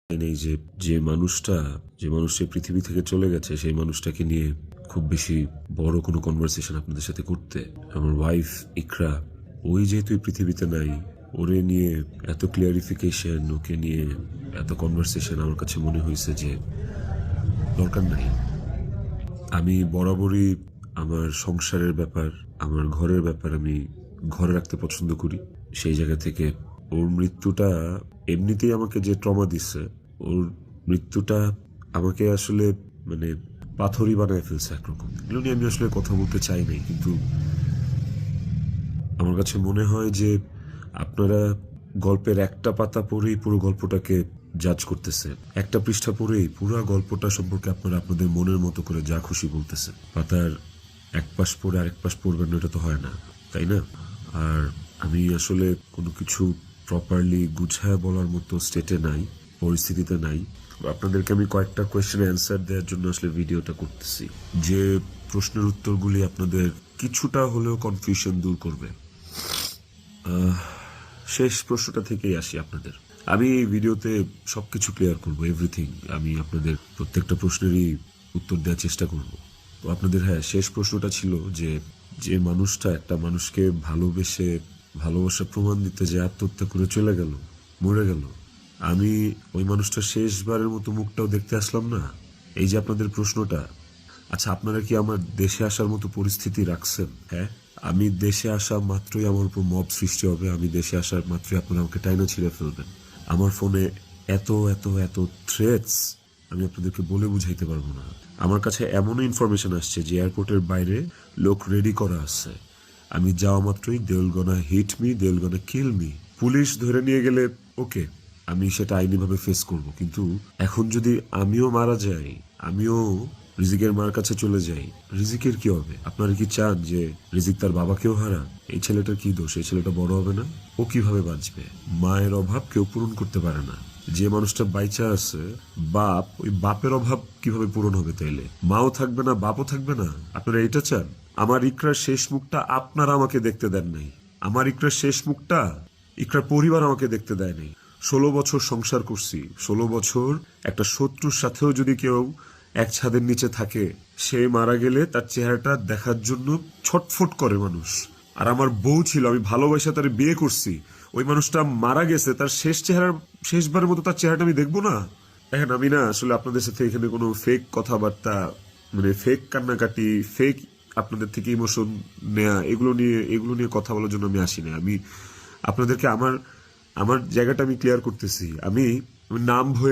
নেই যে যে মানুষটা পৃথিবী থেকে চলে গেছে সেই মানুষটাকে নিয়ে খুব বেশি বড় কোনো কনভারসেশন আপনাদের সাথে করতে। আমার ওয়াইফ ইকরা, ওই যেহেতু এই পৃথিবীতে নাই, ওরে নিয়ে এত ক্লিয়ারিফিকেশন, ওকে নিয়ে এত কনভারসেশন আমার কাছে মনে হয়েছে যে দরকার নাই। আমি বরাবরই আমার সংসারের ব্যাপার, আমার ঘরের ব্যাপার আমি ঘরে রাখতে পছন্দ করি। সেই জায়গা থেকে ওর মৃত্যুটা এমনিতেই আমাকে যে ট্রমা দিচ্ছে, ওর মৃত্যুটা আমাকে আসলে মানে পাথরই বানায় ফেলছে একরকম। এগুলো নিয়ে আমি আসলে কথা বলতে চাই নাই, কিন্তু আমার কাছে মনে হয় যে আপনারা গল্পের একটা পাতা পড়েই পুরো গল্পটাকে জাজ করতেছে, একটা পৃষ্ঠা পড়েই পুরো গল্পটা সম্পর্কে আপনারা আপনাদের মনের মতো করে যা খুশি বলতেছে। পাতার এক পাশ পড়ে আরেক পাশ পড়বেন না, এটা তো হয় না, তাই না? আর আমি আসলে কোনো কিছু প্রপারলি গুছায় বলার মতো স্টেটে নাই, পরিস্থিতিতে নাই। আপনাদেরকে আমি কয়েকটা কোয়েশ্চেনের অ্যান্সার দেওয়ার জন্য আসলে ভিডিওটা করতেছি, যে প্রশ্নের উত্তরগুলি আপনাদের কিছুটা হলেও কনফিউশন দূর করবে। শেষ প্রশ্নটা থেকেই আসি আপনাদের। আমি এই ভিডিওতে সবকিছু ক্লিয়ার করব, এভরিথিং। আমি আপনাদের প্রত্যেকটা প্রশ্নেরই উত্তর দেওয়ার চেষ্টা করব। তো আপনাদের শেষ প্রশ্নটা ছিল যে যে মানুষটা একটা মানুষকে ভালোবেসে ভালোবাসা প্রমাণ দিতে যে আত্মহত্যা করে চলে গেল, মরে গেল, আমি ওই মানুষটা শেষবারের মতো মুখটাও দেখতে আসলাম না। এই যে আপনাদের প্রশ্নটা, আচ্ছা আপনারা কি আমার দেশে আসার মতো পরিস্থিতি রাখছেন? হ্যাঁ, আমি দেশে আসা মাত্রই আমার উপর মব সৃষ্টি হবে, আমি দেশে আসার মাত্রই আপনারা আমাকে টাইনা ছিঁড়ে ফেলবেন। আমার ফোনে এত এত এত থ্রেটস আমি আপনাদেরকে বলে বুঝাইতে পারবো না। আমার কাছে এমনও ইনফরমেশন আসছে যে এয়ারপোর্টের বাইরে লোক রেডি করা আছে, আমি যাওয়া মাত্রই they will gonna hit me, they will gonna kill me. Police ধরে নিয়ে গেলে ওকে, আমি সেটা আইনিভাবে ফেস করব, কিন্তু এখন যদি আমিও মারা যাই, আমিও রিজিকের মার কাছে চলে যাই, রিজিকের কি হবে? আপনারা কি চান যে রিজিক তার বাবাকেও হারান? এই ছেলেটার কি দোষ? এই ছেলেটা বড় হবে না, ও কিভাবে বাঁচবে? মায়ের অভাব কেউ পূরণ করতে পারে না। যে মানুষটা বাইচা আছে, বাপ, ওই বাপের অভাব কিভাবে পূরণ হবে তাইলে? মাও থাকবে না, বাপও থাকবে না। আপনারা এটা চান? আমার ইকরার শেষ মুখটা আপনারা আমাকে দেখতে দেন নাই। আমার ইকরার শেষ মুখটা ইকরার পরিবার আমাকে দেখতে দেয় নাই। 16 বছর সংসার করছি, 16 বছর একটা শত্রুর সাথেও যদি কেউ এক ছাদের নিচে থাকে, সে মারা গেলে তার চেহারাটা দেখার জন্য ছটফট করে মানুষ। আর আমার বউ ছিল, আমি ভালোবাসা তার বিয়ে করছি, ওই মানুষটা মারা গেছে, তার শেষবারের মতো তার চেহারাটা আমি দেখবো না? দেখেন, আমি না আসলে আপনাদের সাথে এখানে কোনো ফেক কথাবার্তা, মানে ফেক কান্নাকাটি, ফেক আপনাদের থেকে ইমোশন নেয়া, এগুলো নিয়ে কথা বলার জন্য আমি আসি না। আমি আপনাদেরকে আমার আমার জায়গাটা আমি ক্লিয়ার করতেছি। আমি নাম হয়ে